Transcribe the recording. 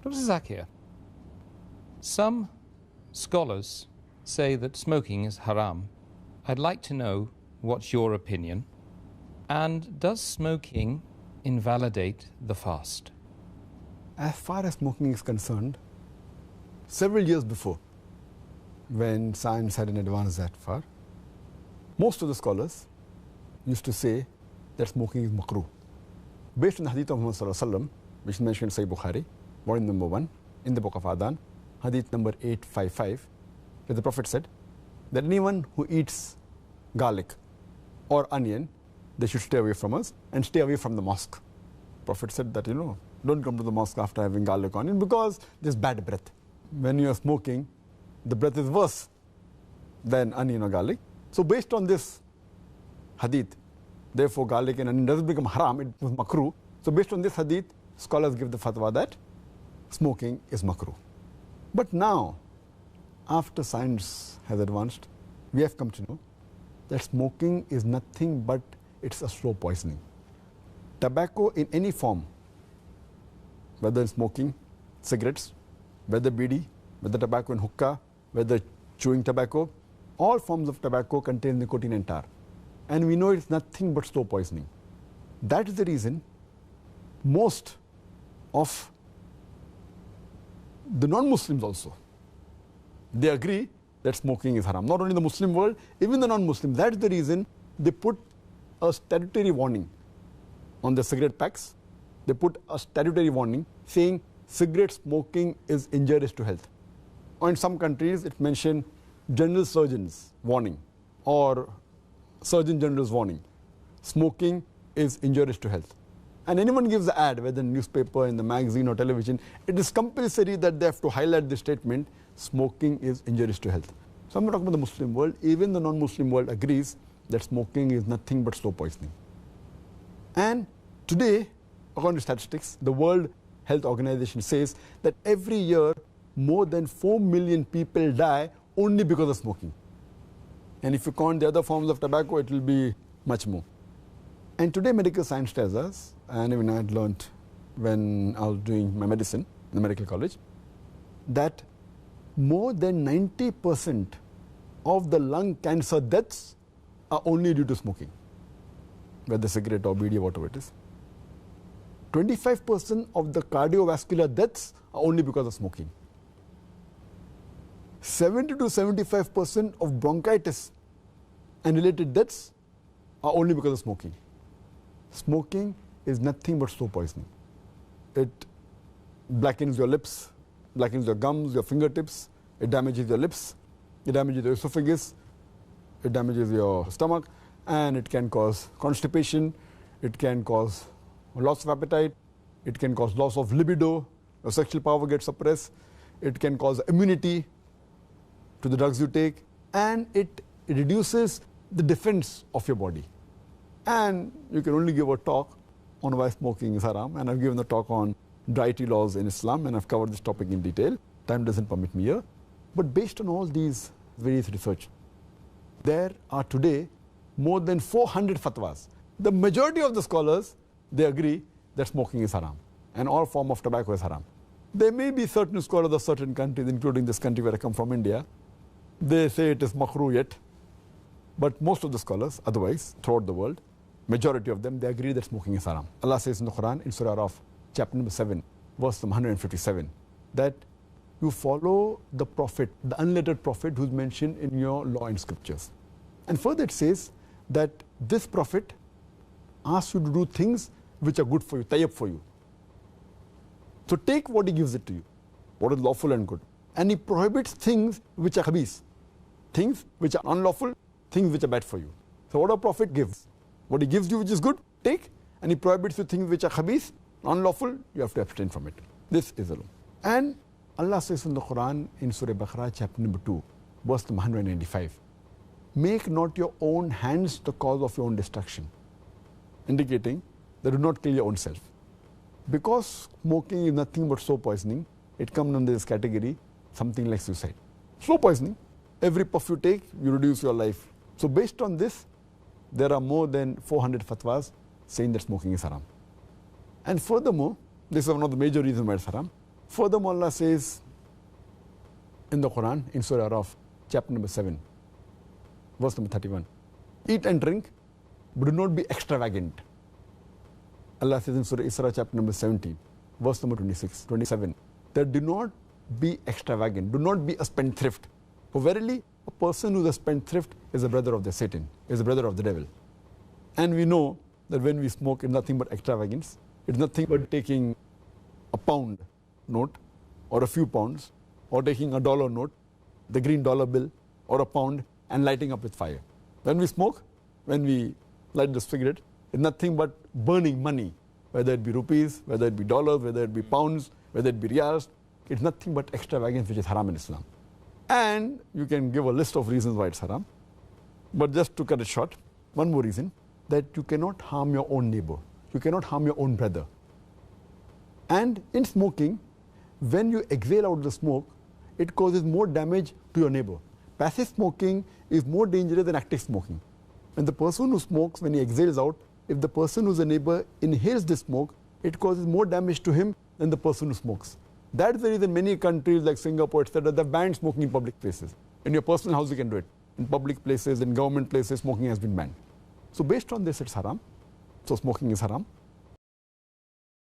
Dr. Zakir, some scholars say that smoking is haram. I'd like to know what's your opinion. And does smoking invalidate the fast? As far as smoking is concerned, several years before, when science hadn't advanced that far, most of the scholars used to say that smoking is makruh. Based on the hadith of Muhammad sallallahu alaihi wasallam, which is mentioned in Sahih Bukhari, volume number 1, in the book of Adhan, hadith number 855, where the Prophet said that anyone who eats garlic or onion, they should stay away from us and stay away from the mosque. Prophet said that, don't come to the mosque after having garlic or onion because there's bad breath. When you are smoking, the breath is worse than onion or garlic. So based on this hadith, therefore garlic and onion doesn't become haram, it was makruh. So based on this hadith, scholars give the fatwa that smoking is makruh. But now, after science has advanced, we have come to know that smoking is nothing but it's a slow poisoning. Tobacco in any form, whether smoking, cigarettes, whether bidi, whether tobacco and hookah, whether chewing tobacco, all forms of tobacco contain nicotine and tar. And we know it's nothing but slow poisoning. That is the reason most of the non-Muslims also, they agree that smoking is haram. Not only the Muslim world, even the non-Muslim. That is the reason they put a statutory warning on the cigarette packs. They put a statutory warning saying cigarette smoking is injurious to health. Or in some countries, it mentioned general surgeon's warning or surgeon general's warning. Smoking is injurious to health. And anyone gives the ad, whether in newspaper, in the magazine or television, it is compulsory that they have to highlight the statement, smoking is injurious to health. So I'm not talking about the Muslim world, even the non-Muslim world agrees that smoking is nothing but slow poisoning. And today, according to statistics, the World Health Organization says that every year more than 4 million people die only because of smoking. And if you count the other forms of tobacco, it will be much more. And today medical science tells us, and even I had learned when I was doing my medicine in the medical college, that more than 90% of the lung cancer deaths are only due to smoking, whether cigarette or bidi or whatever it is. 25% of the cardiovascular deaths are only because of smoking. 70 to 75% of bronchitis and related deaths are only because of smoking. Smoking is nothing but slow poisoning. It blackens your lips, blackens your gums, your fingertips, it damages your lips, it damages your esophagus, it damages your stomach, and it can cause constipation, it can cause loss of appetite, it can cause loss of libido, your sexual power gets suppressed, it can cause immunity to the drugs you take, and it reduces the defense of your body. And you can only give a talk on why smoking is haram, and I've given a talk on dietary laws in Islam, and I've covered this topic in detail. Time doesn't permit me here. But based on all these various research, there are today more than 400 fatwas. The majority of the scholars, they agree that smoking is haram, and all form of tobacco is haram. There may be certain scholars of certain countries, including this country where I come from, India, they say it is makruh yet. But most of the scholars, otherwise, throughout the world, majority of them, they agree that smoking is haram. Allah says in the Quran, in Surah Araf, chapter number 7, verse 157, that you follow the prophet, the unlettered prophet who's mentioned in your law and scriptures. And further it says that this prophet asks you to do things which are good for you, tayyib for you. So take what he gives it to you, what is lawful and good. And he prohibits things which are khabis, things which are unlawful, things which are bad for you. So what a prophet gives, what he gives you which is good, take, and he prohibits you things which are khabis, unlawful, you have to abstain from it. This is the law. And Allah says in the Quran, in Surah Baqarah, chapter number 2, verse number 195, make not your own hands the cause of your own destruction, indicating that do not kill your own self. Because smoking is nothing but slow poisoning, it comes under this category, something like suicide. Slow poisoning, every puff you take, you reduce your life. So based on this, there are more than 400 fatwas saying that smoking is haram. And furthermore, this is one of the major reasons why it's haram. Furthermore, Allah says in the Quran, in Surah Araf, chapter number 7, verse number 31, eat and drink, but do not be extravagant. Allah says in Surah Isra, chapter number 17, verse number 27, that do not be extravagant, do not be a spendthrift. For verily, a person who is a spendthrift is a brother of the Satan, is a brother of the devil. And we know that when we smoke, it's nothing but extravagance. It's nothing but taking a pound note or a few pounds, or taking a dollar note, the green dollar bill, or a pound, and lighting up with fire. When we smoke, when we light the cigarette, it's nothing but burning money, whether it be rupees, whether it be dollars, whether it be pounds, whether it be riyals. It's nothing but extravagance, which is haram in Islam. And you can give a list of reasons why it's haram. But just to cut it short, one more reason, that you cannot harm your own neighbor. You cannot harm your own brother. And in smoking, when you exhale out the smoke, it causes more damage to your neighbor. Passive smoking is more dangerous than active smoking. When the person who smokes, when he exhales out, if the person who's a neighbor inhales the smoke, it causes more damage to him than the person who smokes. That's the reason many countries like Singapore, etc., they've banned smoking in public places. In your personal house, you can do it. In public places, in government places, smoking has been banned. So based on this, it's haram. So smoking is haram.